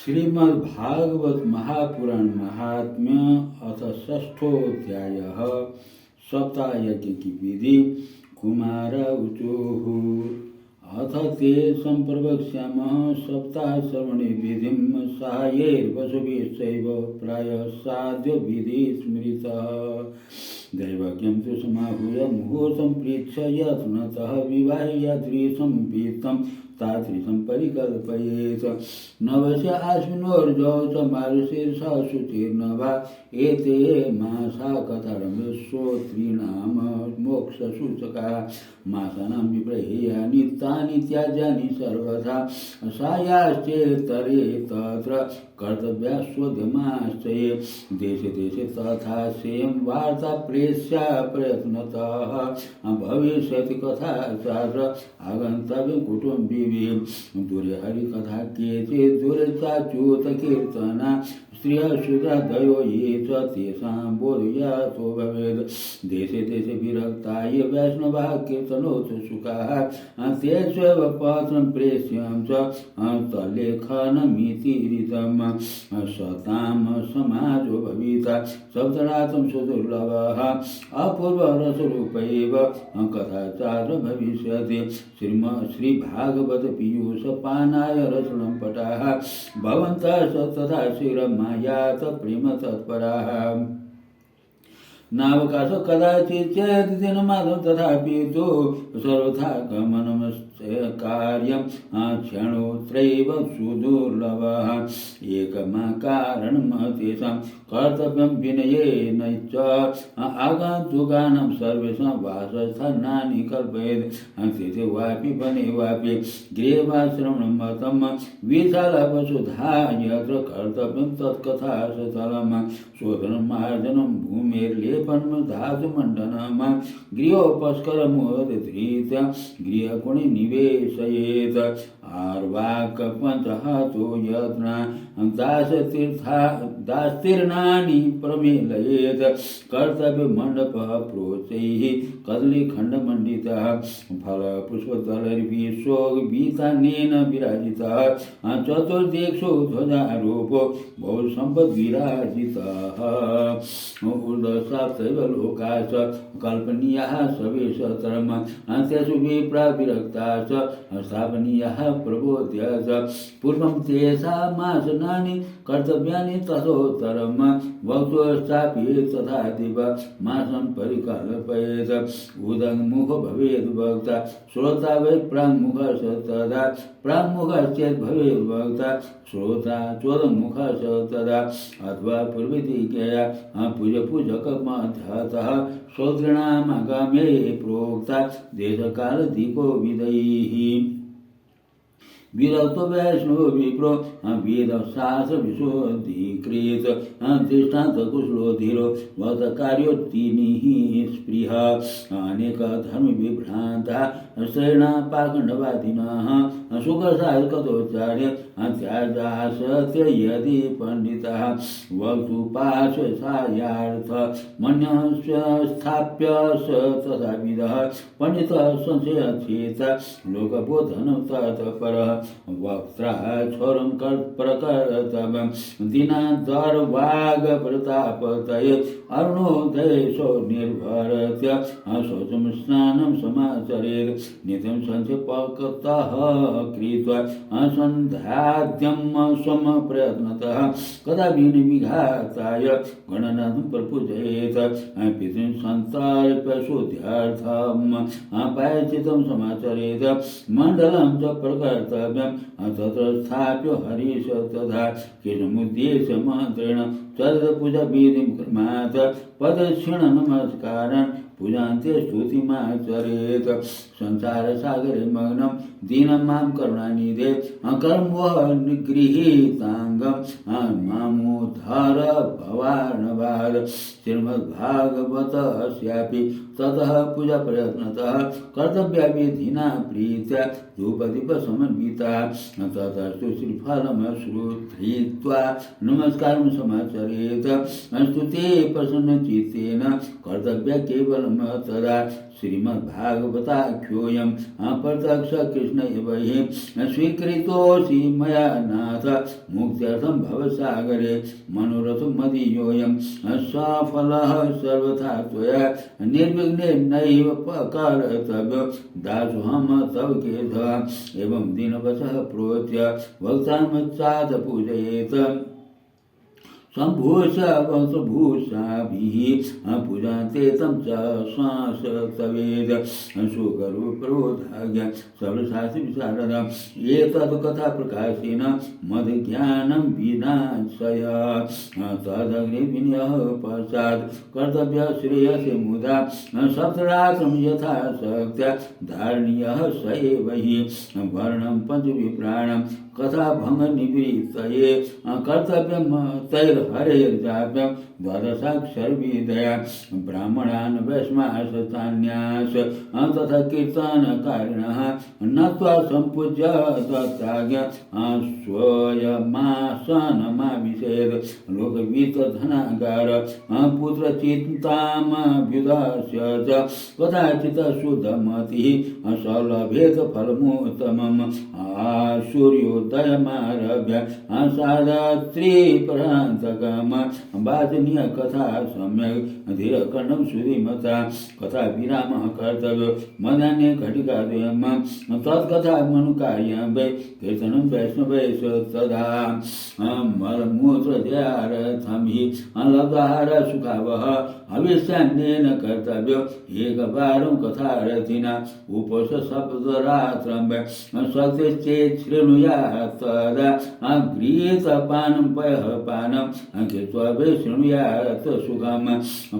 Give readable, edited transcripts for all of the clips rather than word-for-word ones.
श्रीमद्भागवत महापुराण महात्म्य अथ षष्ठोऽध्यायः सप्ताहयज्ञ की विधि। कुमार ऊचुः अथ ते सम्प्रवक्ष्यामः सप्ताहश्रवणे विधिं साहाय्यैर्वसुभिश्चैव प्रायः साध्य विधि स्मृतः। दैवज्ञं तु समाहूय मुहूर्तं प्रेक्ष्य यत्नतः विवाह्याद्रीशं पीतं तादृशं परिकल्पयेत्। नवस्य आश्विनोर्जौ च मार्गशीर्षः शुचिर्नवा एते मासा कथारम्भश्रोत्रीणां मोक्षसूचकाः। मासानां विप्रहेया नित्यानि त्याज्यानि सर्वथा सायाश्चेत्तरे तत्र कर्तव्यास्वद्यमाश्चये। देशे देशे तथा सेयं वार्ता प्रेष्या प्रयत्नतः भविष्यति कथा चात्र आगन्तव्यं कुटुम्बिभिः। दूरे हरिकथा केचित् दूरे चाच्युत कीर्तना स्त्रियः शूद्रादयो ये च तेषां बोधयातो भवेत्। देशे देशे विरक्ता ये वैष्णवाः कीर्तनोत्सुकाः तेष्वेव पत्रं प्रेष्यं च तल्लेखनमिति ऋतं। सतां समाजो भविता सप्तरात्रं सुदुर्लभः अपूर्वरसरूपैव कथाचार भविष्यति। श्रीभागवत पीयूषपानाय रसनं पटाः भवन्तः तथा शिरमायात प्रेम तत्पराः। नावकाशो कदाचित् चेत् दिनमादं तथापि तु सर्वथा गमनमस्य कार्यं क्षणोत्रैव सुदुर्लभः। एकमाकारणं तेषां कर्तव्यं विनयेन च आगन्तुकानां सर्वेषां वासस्थानानि कल्पयेत्। तेथे वापि वने वापि गृहे वा श्रवणमतं विशालवसुधा यत्र कर्तव्यं तत्कथास्थलं। शोधनं मार्जनं भूमेर्लेपनं धातुमण्डनं गृहोपस्करमुद्धृत्य गृहकोणे निवेशयेत्। आर्वाक पञ्चहतो यत्ना दास्तीर्णानि प्रमेलयेत्। कर्तव्यमण्डपः प्रोच्चैः कदलीखण्डमण्डितः फलपुष्पदलैर्भिः शोभितानेन विराजितः। चतुर्दिक्षु ध्वजारोपो बहुसम्पद्विराजितः। ऊर्ध्वसाप्तैव लोकाश्च कल्पनीयाः सवेशतरम् तेषु विप्रा विरक्ताश्च स्थापनीयाः प्रबोध्य च। पूर्वं तेषामासनानि कर्तव्यानि तथोत्तरं वक्तुश्चापि तथादिव मासं परिकल्पयेत्। उदङ्मुखो भवेद् वक्ता श्रोता वै प्राङ्मुखश्च तदा प्राङ्मुखश्चेत् भवेद् वक्ता श्रोता चोदमुखश्च तदा। अथवा पूर्वदिज्ञया पूजपूजकमध्यतः श्रोतॄणामागमे प्रोक्ता देशकालदीपो विदैः। विरक्तो वैष्णवो विप्रो वेदशास्त्रविशोऽधिकृत दृष्टान्तकुशलो धीरो वक्तकार्योत्तीर्णैः स्पृह। अनेकधर्मविभ्रान्ताः श्रेणापाखण्डवादिनः सुखसाधकतोच्चार्य त्याजासत्य यदि पण्डितः वक्तुपार्श्वसायार्थ मन्यस्थाप्य स तथाविदः पण्डितः संशयच्छेत लोकबोधनं तत्परः। वक्त्रा छोरं प्रकर्तव्यं दिनान्तर्वागप्रतापतये अरुणोदयेशो निर्भरत्य शौचं स्नानं समाचरेत्। नित्यं सञ्चपकतः कृत्वा सन्ध्याद्यं स्वं प्रयत्नतः कदापि विघाताय गणनाथं प्रपूजयेत्। पितॄन् सन्तार्प्य शुद्ध्यर्थं प्रायश्चित्तं समाचरेत्। मण्डलं च प्रकर्तव्यं तत्र स्थाप्य हरीश तथा कृष्णमुद्देश्य मन्त्रेण चरितपूजाविधिं कर्मात् प्रदक्षिणनमस्कारन् पूजान्ते स्तुतिमाचरेत्। संसारसागरे मग्नं दीनं मां करुणानिधे कर्मवः निगृहीताङ्गं मामुद्धार भवार्णवाद। श्रीमद्भागवतस्यापि ततः पूजा प्रयत्नतः कर्तव्यविधिना प्रीत्या धूपदीपसमन्विता ततस्तु श्रीफलं श्रुत्वा नमस्कारं समाचरेत्। स्तुते प्रसन्नचित्तेन कर्तव्य केवलं तदा। श्रीमद्भागवताख्योऽयं प्रत्यक्ष कृष्ण कृष्णैव हि स्वीकृतोऽसि मया नाथ मुक्त्यर्थं भवसागरे मनोरथो मदीयोऽयं सफलः सर्वथा त्वया निर्विघ्नेन नैव कर्तव्यो दासोऽहं तव केशव एवं दीनवचः प्रोच्य भक्तान् पूजयेत् सम्भूषाभिः पूजान्ते तं च श्वासतवेद सुकरुप्रोधाज्ञ सर्वशास्त्रि विशारद एतद् कथा प्रकाशेन मद्ज्ञानं विनाशय तदग्रे विनयः पश्चात् कर्तव्य श्रेयसे मुदा सप्तरात्रं यथा शक्त्या धारणीयः स एव हि वर्णं पञ्चविप्राणं कथाभङ्ग निवृत्तये कर्तव्यं तैर्हरेर्जाप्यं द्वादशाक्षरविदया ब्राह्मणान् वैष्मासतान्यास तथा कीर्तनकारिणः नत्वा सम्पूज्य तत्राज्ञ स्वयमासनमाविशेद लोकवित्तधनागार पुत्रचिन्तामभ्युदास्य च कदाचित् शुद्धमतिः सलभेत फलमुत्तमम् सूर्योदयमारभ्य साधात्रिपरान्तकम् वाचनीय कथा सम्यक् धीरकर्णं श्रुतिमता कथा विरामः कर्तव्यो मध्याह्ने घटिकाद्वयम् तत्कथा मनुकार्यं वै कीर्तनं वैष्णवैः तदा मलमूत्रदयार्थं हि लब्धाहार सुखावः हविष्यान्नेन कर्तव्यो एकवारं कथारथिना उपसशब्दरात्रं वै शक्तिश्चेत् शृणुयात् तदा गृहीतपानं पयःपानं कृत्वा वै शृणुयात् सुखं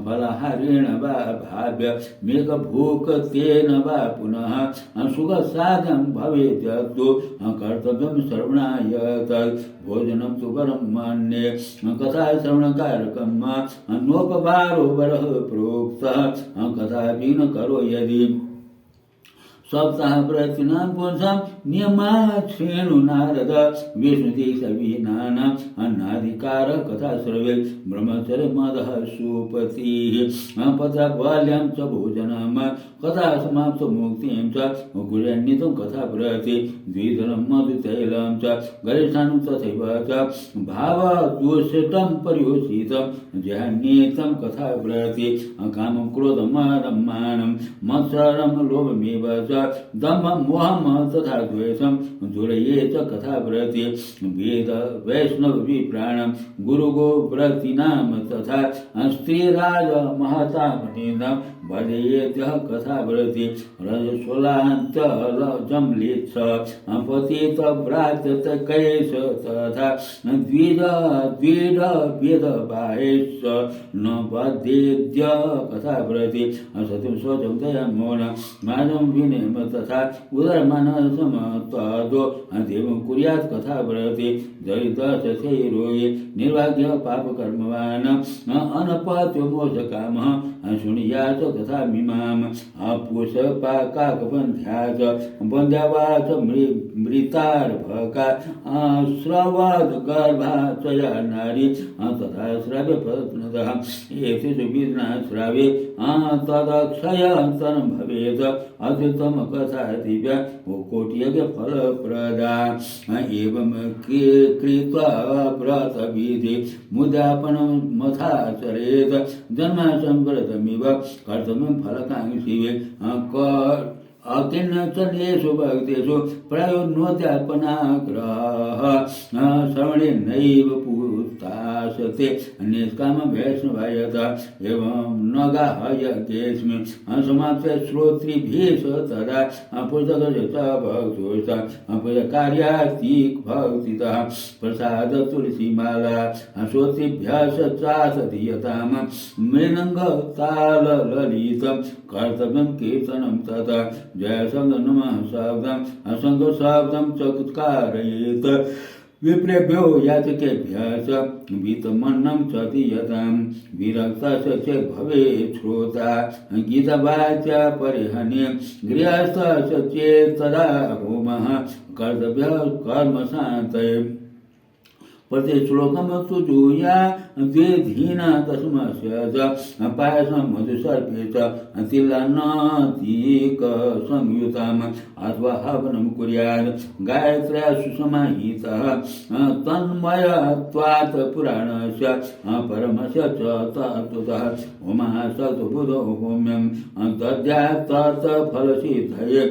फलाहारेण वा भाव्य मेघभूकतेन वा पुनः सुखसाधनं भवेद्यस्तु कर्तव्यं श्रवणाय तद् भोजनं तु परं मन्ये कथा श्रवणकारकं नोपवारो वरः प्रोक्तः कथापि न करो यदि सप्ताह प्रतिनां पुंसां नियमाच्छ्रेणु नारद विष्णुदेशविनानाम् अन्नाधिकार कथा सर्वे ब्रह्मचर्य मदः सुपतिः पदाबाल्यां च भोजनं कथा समाप्त मुक्तिं च गुण्यान्वितं कथा प्रति द्विधरं मधुतैलं च गरिष्ठानं तथैव च भावदूषितं पर्युषितं जहान्वितं कथा प्रति कामं क्रोधं मदं मानं मत्सरं लोभमेव च दम्भं मोहं तथा द्वेषं दुरये च कथा प्रति वेद वैष्णव विप्राणं गुरुगोव्रतीनां तथा स्त्रीराज महतामनीनां भजेत्यः कथा प्रति रजसोलान्तलजं लित्स पतितभ्रातकैष तथा द्विज वेदबाहेश्च न बध्येद्य कथा प्रति सत्यं शौचं दयां मौनं मानं विनयं तथा उदरमानसमत्वादो देवं कुर्यात् कथा प्रति दरिद्रशैरोगे निर्भाग्य पापकर्मवान् अनपत्यो मोक्षकामः शृणुयात् कथा मीमाम् पुष्पकाकबन्ध्या च बन्ध्यावाच मृतार्भका श्रवद्गर्भा च या नारी तथा श्राव्य प्रत्नतः एतेषु विद्ना श्रावे तदक्षयन्तरं भवेत् अत्युत्तम कथा दिव्या कोटियज्ञ फलप्रदा एवं कृत्वा व्रतविधि मुद्यापनं मथाचरेत् जन्मासंव्रतमिव कर्तव्यं फलकाङ्क्षिवे अकिन्नचनेषु भक्तेषु प्रयोन्नोत्यापनाग्रहः श्रवणे नैव पूतासते निष्कामं वैष्णवायतः एवं न गाहयज्ञेऽस्मिन् समाप्ते श्रोतृभिः तदा पुस्तकस्य भक्तोश्च पूजकार्यार्थिक भक्तितः प्रसाद तुलसीमाला श्रोतृभ्यः चाथ दीयताम् मृदङ्गताललितं कर्तव्यं कीर्तनं तथा जय शब्द नमः शब्दम् असंग शब्दं चकारयेत् विप्रेभ्यो याचकेभ्यः च वीतमन्नं च दीयतां विरक्तस्य चेत् भवेत् श्रोता गीतवाच्या परिहन्ये गृहस्थस्य चेत् तदा होमः कर्तव्यः कर्मशान्तये प्रतिश्लोकम तु जूया द्वे धीना दशमस्य पायसं मधुसर्पे च तिलान्नाधिक संयुतम् अथवा हवनं कुर्यात् गायत्र्या सुसमाहितः तन्मयत्वात् पुराणस्य परमस्य च तत्त्वतः उमासद्बुधो होम्यं दद्यात् तत्फलसिद्धये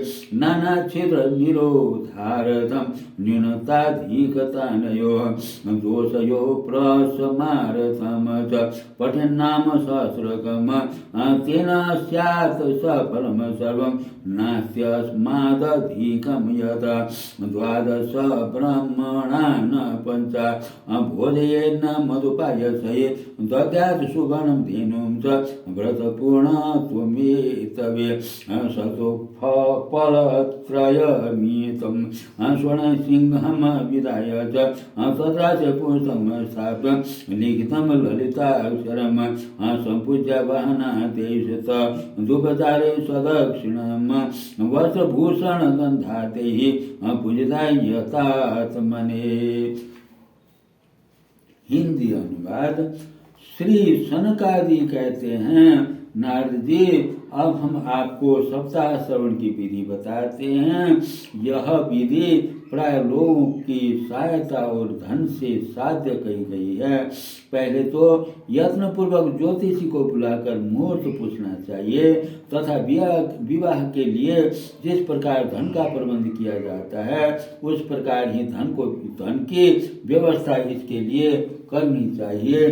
नानाच्छिद्रनिरोधार्थं न्यूनताधिकतानयोः दोषयो प्रशमार्थं च पठन्नाम सहस्रकम् तेन स्यात् सफलं सर्वं नास्त्यस्मादधिकं यत् द्वादश ब्रह्मणान् पञ्च भोजयेन मधुपायसये दद्यात् सुवर्णं धेनुं च व्रतपूर्णत्वमेतवे सतो फलत्रयमितं स्वर्णसिंहं विदाय च तथा च पुष्पं स्थाप्य लिखितं ललिताक्षरं सम्पूज्य वाहनादेशत धूपचारे स्वदक्षिणं वस्त्रभूषणगन्धातैः पूजिता यथात्मने। हिंदी अनुवाद। श्री सनकादि कहते हैं, नारद जी अब हम आपको सप्ताह श्रवण की विधि बताते हैं। यह विधि प्राय लोगों की सहायता और धन से साध्य कही गई है। पहले तो यत्न पूर्वक ज्योतिषी को बुलाकर मुहूर्त पूछना चाहिए तथा विवाह के लिए जिस प्रकार धन का प्रबंध किया जाता है उस प्रकार ही धन की व्यवस्था इसके लिए करनी चाहिए।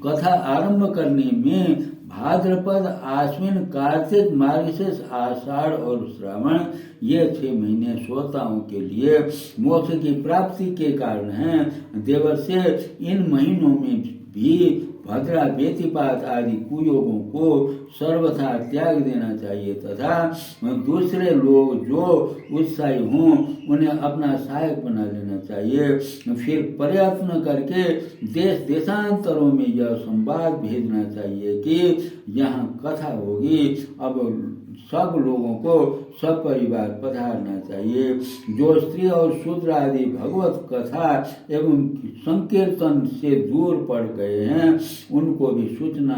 कथा आरंभ करने में भाद्रपद, आश्विन, कार्तिक, मार्गशीर्ष, आषाढ़ और श्रावण ये 6 महीने श्रोताओं के लिए मोक्ष की प्राप्ति के कारण हैं। देवर्षि इन महीनों में भी भद्रा, व्यतिपात आदि कुयोगों को सर्वथा त्याग देना चाहिए तथा दूसरे लोग जो उत्साही हों उन्हें अपना सहायक बना लेना चाहिए। फिर प्रयत्न करके देश देशांतरों में यह संवाद भेजना चाहिए कि यहाँ कथा होगी, अब सब लोगों को सब परिवार पधारना चाहिए। जो स्त्री और शूद्र आदि भगवत कथा एवं संकीर्तन से दूर पड़ गए हैं उनको भी सूचना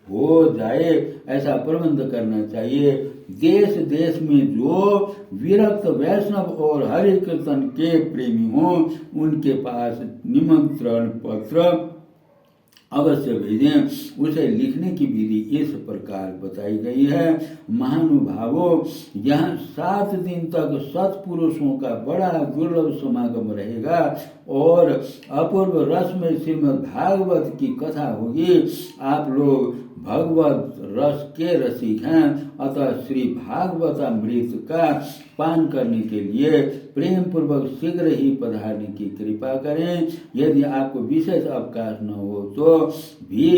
हो जाए ऐसा प्रबंध करना चाहिए। देश देश में जो विरक्त वैष्णव और हरि कीर्तन के प्रेमी हों उनके पास निमंत्रण पत्र अवश्य भेजें। उसे लिखने की विधि इस प्रकार बताई गई है। महानुभावों, यहाँ 7 दिन तक सत्पुरुषों का बड़ा दुर्लभ समागम रहेगा और अपूर्व रस में श्रीमद् भागवत की कथा होगी। आप लोग भगवत रस के रसिक हैं, अतः श्री भागवतामृत का पान करने के लिए प्रेम पूर्वक शीघ्र ही पधारने की कृपा करें। यदि आपको विशेष अवकाश न हो तो भी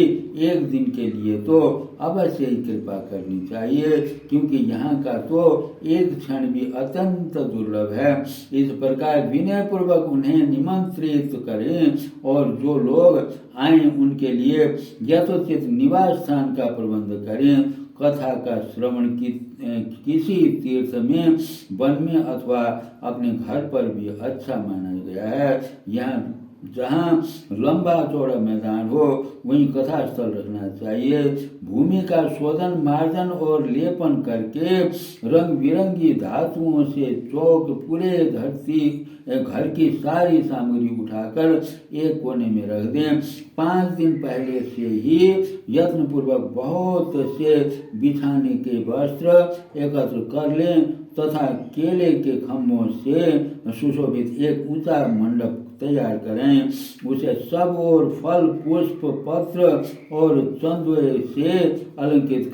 1 दिन के लिए तो अवश्य ही कृपा करनी चाहिए, क्योंकि यहाँ का तो एक क्षण भी अत्यंत दुर्लभ है। इस प्रकार विनय पूर्वक उन्हें निमंत्रित करें और जो लोग आए उनके लिए यथोचित निवास स्थान का प्रबंध करें। कथा का श्रवण किसी तीर्थ में, वन में अथवा अपने घर पर भी अच्छा माना गया है। यहाँ जहाँ लंबा चौड़ा मैदान हो वहीं कथा स्थल रखना चाहिए। भूमि का शोधन, मार्जन और लेपन करके रंग बिरंगी धातुओं से चौक पूरे घर की सारी सामग्री उठाकर एक कोने में रख दें। 5 दिन पहले से ही यत्न पूर्वक बहुत से बिछाने के वस्त्र एकत्र कर लें तथा केले के खम्भों से सुशोभित एक ऊंचा मंडप तैयार करें। उसे सब ओर फल, पुष्प, पत्र और चंदुए से अलंकृत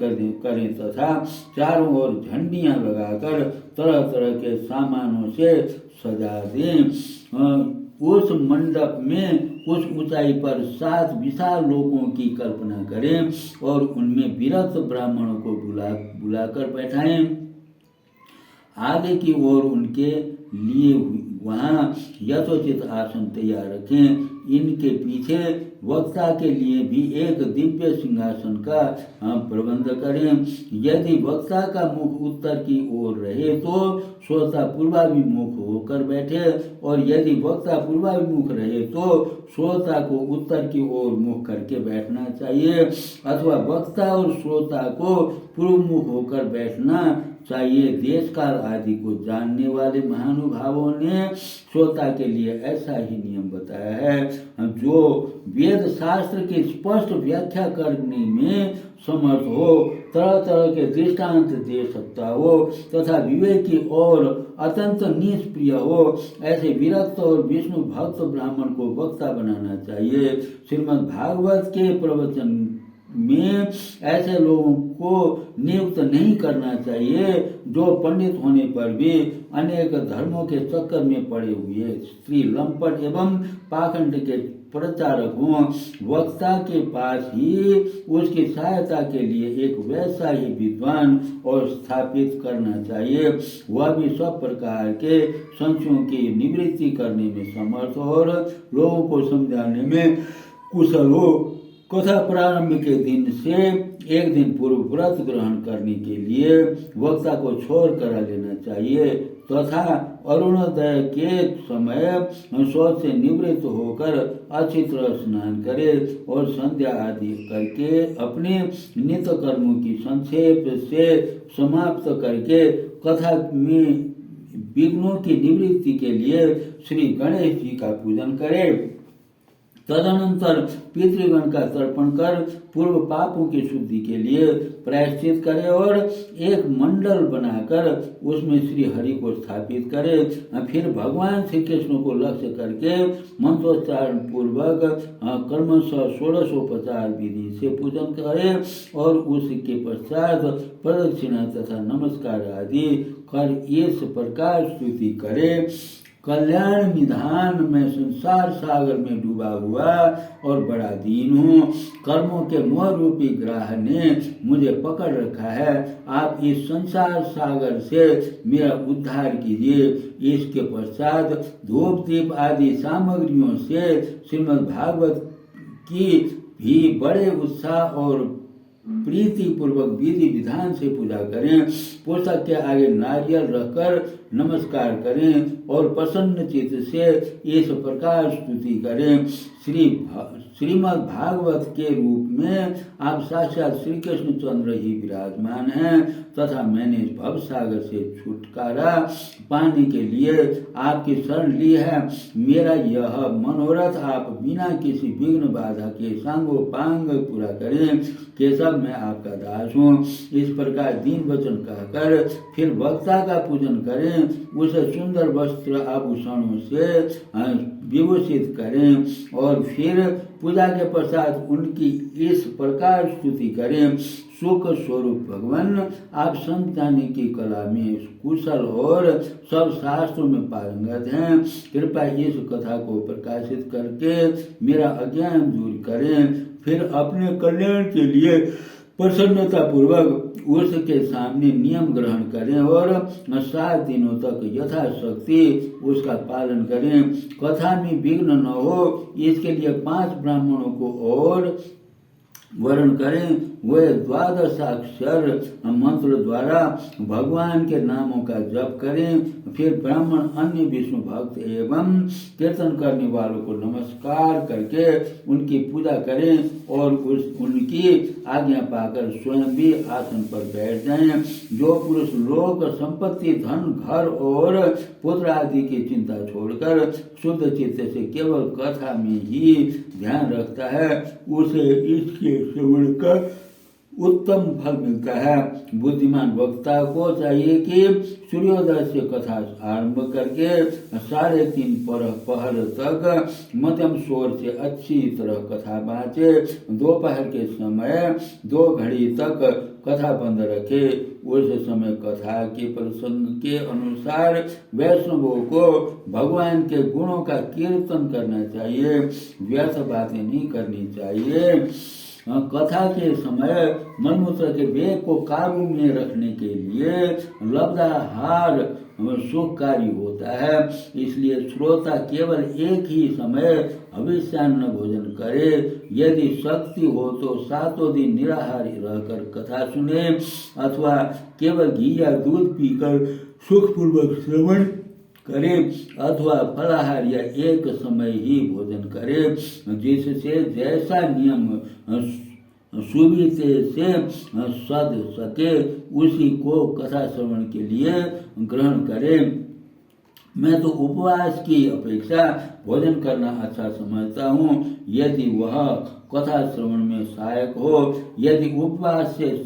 करें तथा चारों ओर झंडियां लगाकर तरह तरह के सामानों से सजा दें। उस मंडप में उस ऊंचाई पर 7 विशाल लोकों की कल्पना करें और उनमें विरक्त ब्राह्मणों को बुलाकर बैठाएं। आगे की ओर उनके लिए वहाँ यथोचित आसन तैयार रखें। इनके पीछे वक्ता के लिए भी एक दिव्य सिंहासन का प्रबंध करें। यदि वक्ता का मुख उत्तर की ओर रहे तो श्रोता पूर्वाभिमुख होकर बैठे, और यदि वक्ता पूर्वाभिमुख रहे तो श्रोता को उत्तर की ओर मुख करके बैठना चाहिए, अथवा वक्ता और श्रोता को पूर्वमुख होकर बैठना चाहिए। देश काल आदि को जानने वाले महानुभावों ने श्रोता के लिए ऐसा ही नियम बताया है। जो वेद शास्त्र की स्पष्ट व्याख्या करने में समर्थ हो, तरह तरह के दृष्टांत दे सकता हो तथा विवेकी और अत्यंत निष्प्रिय हो, ऐसे विरक्त और विष्णु भक्त ब्राह्मण को वक्ता बनाना चाहिए। श्रीमद् भागवत के प्रवचन में ऐसे लोगों को नियुक्त नहीं करना चाहिए जो पंडित होने पर भी अनेक धर्मों के चक्कर में पड़े हुए स्त्री लंपट एवं पाखंड के प्रचारक हों। वक्ता के पास ही उसकी सहायता के लिए एक वैसा ही विद्वान और स्थापित करना चाहिए, वह भी सब प्रकार के संशयों की निवृत्ति करने में समर्थ और लोगों को समझाने में कुशल हो। कथा प्रारंभ के दिन से एक दिन पूर्व व्रत ग्रहण करने के लिए वक्ता को छोड़ करा लेना चाहिए तथा अरुणोदय के समय शौच से निवृत्त होकर अच्छी तरह स्नान करे और संध्या आदि करके अपने नित्य कर्मों की संक्षेप से समाप्त करके कथा में विघ्नों की निवृत्ति के लिए श्री गणेश जी का पूजन करे। तदनंतर पितृगण का तर्पण कर पूर्व पापों की शुद्धि के लिए प्रायश्चित करे और एक मंडल बनाकर उसमें श्री हरि को स्थापित करे। फिर भगवान श्री कृष्ण को लक्ष्य करके मंत्रोच्चारण पूर्वक क्रमशः षोडशोपचार विधि से पूजन करे और उसके पश्चात प्रदक्षिणा तथा नमस्कार आदि कर इस प्रकार स्तुति करे। कल्याण निधान में संसार सागर में डूबा हुआ और बड़ा दीन हूँ। कर्मों के मोह रूपी ग्राह ने मुझे पकड़ रखा है। आप इस संसार सागर से मेरा उद्धार कीजिए। इसके पश्चात धूप दीप आदि सामग्रियों से श्रीमद् भागवत की भी बड़े उत्साह और प्रीति पूर्वक विधि विधान से पूजा करें। पुस्तक के आगे नारियल रखकर नमस्कार करें और प्रसन्न चित्त से इस प्रकार स्तुति करें। श्रीमद् भागवत के रूप में आप साक्षात श्री कृष्ण चंद्र ही विराजमान हैं तथा मैंने भव सागर से छुटकारा पाने के लिए आपकी शरण ली है। मेरा यह मनोरथ आप बिना किसी विघ्न बाधा के सांगोपांग पूरा करें। केशव मैं आपका दास हूँ। इस प्रकार दीन वचन कहकर फिर वक्ता का पूजन करें, उसे सुंदर वस्त्र आभूषणों से विभूषित करें और फिर पूजा के पश्चात उनकी इस प्रकार स्तुति करें। सुख स्वरूप भगवान, आप समझाने की कला में कुशल और सब शास्त्रों में पारंगत हैं। कृपया इस कथा को प्रकाशित करके मेरा अज्ञान दूर करें। फिर अपने कल्याण के लिए प्रसन्नता पूर्वक उसके सामने नियम ग्रहण करें और 7 दिनों तक यथाशक्ति उसका पालन करें। कथा में विघ्न न हो इसके लिए 5 ब्राह्मणों को और वर्ण करें। वे 12 अक्षर मंत्र द्वारा भगवान के नामों का जप करें। फिर ब्राह्मण अन्य विष्णु भक्त एवं कीर्तन करने वालों को नमस्कार करके उनकी पूजा करें और उनकी आज्ञा पाकर स्वयं भी आसन पर बैठ जाएं। जो पुरुष लोक संपत्ति धन घर और पुत्र आदि की चिंता छोड़कर शुद्ध चित्त से केवल कथा में ही ध्यान रखता है, उसे इसके श्रवण का उत्तम फल मिलता है। बुद्धिमान वक्ता को चाहिए कि सूर्योदय से कथा आरंभ करके 3:30 पहर तक मध्यम स्वर से अच्छी तरह कथा बाँचे। दोपहर के समय 2 घड़ी तक कथा बंद रखे। उस समय कथा के प्रसंग के अनुसार वैष्णवों को भगवान के गुणों का कीर्तन करना चाहिए, व्यर्थ बातें नहीं करनी चाहिए। कथा के समय मलमूत्र के वेग को काबू में रखने के लिए लब्धाहार सुखकारी होता है। इसलिए श्रोता केवल एक ही समय हविष्यान्न भोजन करे। यदि शक्ति हो तो 7 दिन निराहारी रहकर कथा सुने अथवा केवल घी या दूध पीकर सुखपूर्वक श्रवण करे अथवा फलाहार या एक समय ही भोजन करे। जिससे जैसा नियम सुविधे से सद सके उसी को कथा श्रवण के लिए ग्रहण करे। मैं तो उपवास की अपेक्षा भोजन करना अच्छा समझता हूँ, यदि वह कथा श्रवण में सहायक हो। यदि उपवास से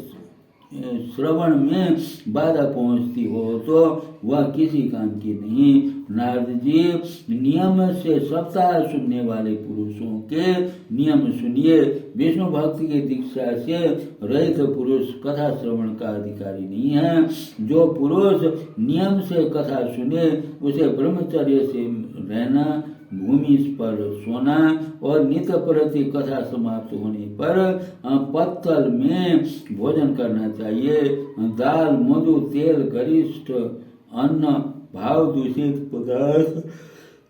श्रवण में बाधा पहुँचती हो तो वह किसी काम की नहीं। नारद जी, नियम से सप्ताह सुनने वाले पुरुषों के नियम सुनिए। विष्णु भक्ति की दीक्षा से रहित पुरुष कथा श्रवण का अधिकारी नहीं है। जो पुरुष नियम से कथा सुने उसे ब्रह्मचर्य से रहना, भूमि पर सोना और नित्य प्रति कथा समाप्त होने पर पत्तल में भोजन करना चाहिए। दाल, मधु, तेल, गरिष्ठ अन्न, भाव दूषित पदार्थ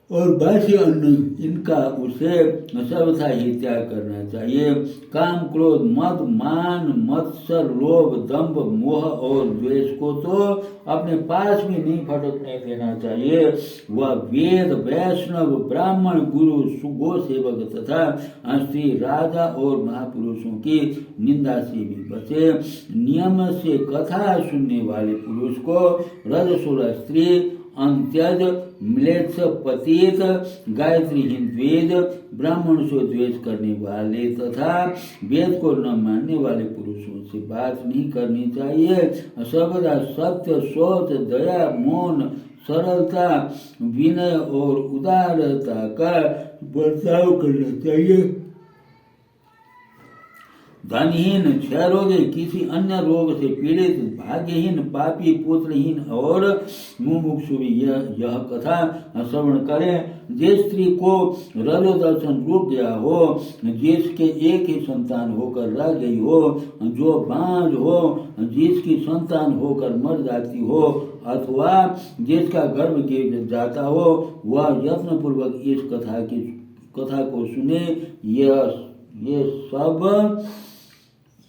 और बासी अन्न, इनका उसे सर्वथा ही त्याग करना चाहिए। काम, क्रोध, मद, मान, मत्सर, लोभ, दंभ, मोह और द्वेष को तो अपने पास भी नहीं फटकने देना चाहिए। वह वेद, वैष्णव, ब्राह्मण, गुरु, गो सेवक तथा स्त्री, राजा और महापुरुषों की निंदा से भी बचे। नियम से कथा सुनने वाले पुरुष को रजस्वला स्त्री, अंत्यज, म्लेच्छ, पतित, गायत्रीहीन द्वेज, ब्राह्मण से द्वेष करने वाले तथा वेद को न मानने वाले पुरुषों से बात नहीं करनी चाहिए। सर्वदा सत्य, शौच, दया, मौन, सरलता, विनय और उदारता का बर्ताव करना चाहिए। धनहीन, क्षय रोगी, किसी अन्य रोग से पीड़ित, भाग्यहीन, पापी, पुत्रहीन और मुमुक्षु यह कथा श्रवण करें। जिस स्त्री को रजोदर्शन रुक गया हो, जिसके एक ही संतान होकर रह गई हो, जो बांझ हो, जिसकी संतान होकर मर जाती हो अथवा जिसका गर्भ गिर जाता हो, वह यत्नपूर्वक इस कथा को सुने। ये सब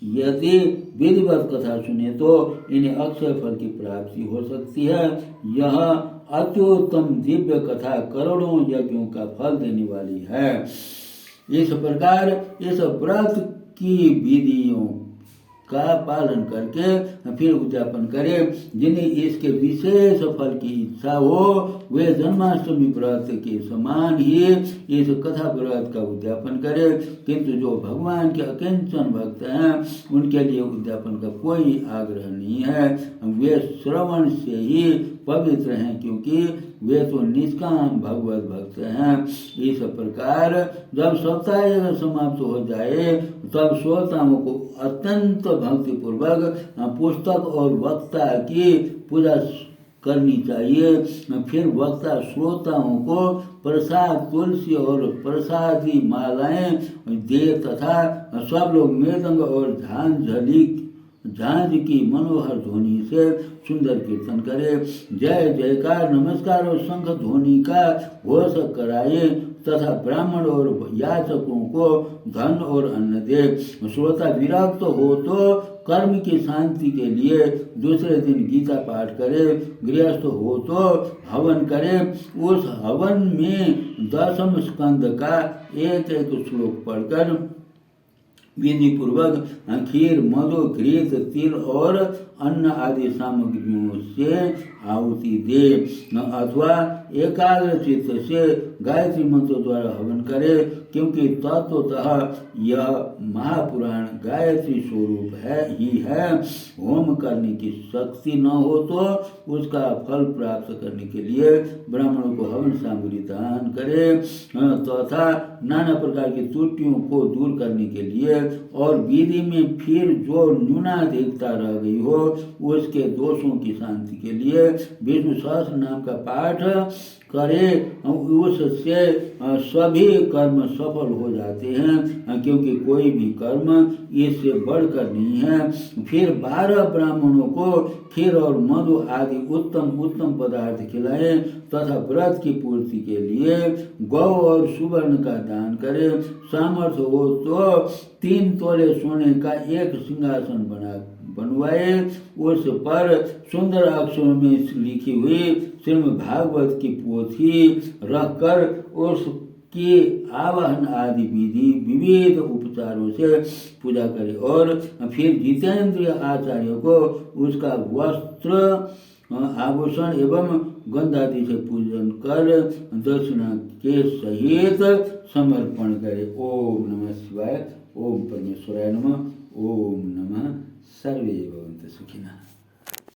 यदि विधिवत कथा सुने तो इन्हें अक्षय फल की प्राप्ति हो सकती है। यह अत्युत्तम दिव्य कथा करोड़ों यज्ञों का फल देने वाली है। इस प्रकार इस व्रत की विधियों का पालन करके फिर उद्यापन करें। जिन्हें इसके विशेष फल की इच्छा हो वे जन्माष्टमी व्रत के समान ही इस कथा व्रत का उद्यापन करें। किंतु जो भगवान के अकिंचन भक्त हैं उनके लिए उद्यापन का कोई आग्रह नहीं है। वे श्रवण से ही पवित्र हैं क्योंकि वे तो निष्काम भगवत भक्त हैं। इस प्रकार जब सप्ताह समाप्त हो जाए तब श्रोताओं को अत्यंत भक्ति पूर्वक पुस्तक और वक्ता की पूजा करनी चाहिए। फिर वक्ता श्रोताओं को प्रसाद, तुलसी और प्रसादी मालाएं दे तथा सब लोग मृदंग और झांझ की मनोहर ध्वनि से सुंदर कीर्तन करे। जय जयकार, नमस्कार और शंख ध्वनि का घोष कराए तथा ब्राह्मण और याचकों को धन और अन्न दे। श्रोता विरक्त हो तो कर्म की शांति के लिए दूसरे दिन गीता पाठ करे। गृहस्थ हो तो हवन करे। उस हवन में 10वें स्कंद का एक श्लोक पढ़कर विधि पूर्वक खीर, मधु, घृत, तिल और अन्न आदि सामग्रियों से आहुति दे अथवा एकाग्र चित्त से गायत्री मंत्र द्वारा हवन करे। क्योंकि तत्वतः यह महापुराण गायत्री स्वरूप ही है। होम करने की शक्ति न हो तो उसका फल प्राप्त करने के लिए ब्राह्मणों को हवन सामग्री दान करे तथा नाना प्रकार की त्रुटियों को दूर करने के लिए और विधि में फिर जो न्यूनाधिकता रह गई हो उसके दोषों की शांति के लिए विष्णु सहस्त्र नाम का पाठ करे उससे सभी कर्म सफल हो जाते हैं, क्योंकि कोई भी कर्म इससे बढ़कर नहीं है। फिर 12 ब्राह्मणों को खीर और मधु आदि उत्तम उत्तम पदार्थ खिलाए तथा व्रत की पूर्ति के लिए गौ और सुवर्ण का दान करे। सामर्थ्य हो तो 3 तोले सोने का एक सिंहासन बनवाए, उस पर सुंदर अक्षरों में लिखी हुई श्रीमद् भागवत की पोथी रखकर उसकी आवाहन आदि विधि विविध उपचारों से पूजा करे और फिर जितेंद्रिय आचार्य को उसका वस्त्र आभूषण एवं गंधादि से पूजन कर दक्षिणा के सहित समर्पण करे। ओम नमः शिवाय। ओम परमेश्वराय नमः। ओम नमः। सर्वे भवन्तु सुखिनः।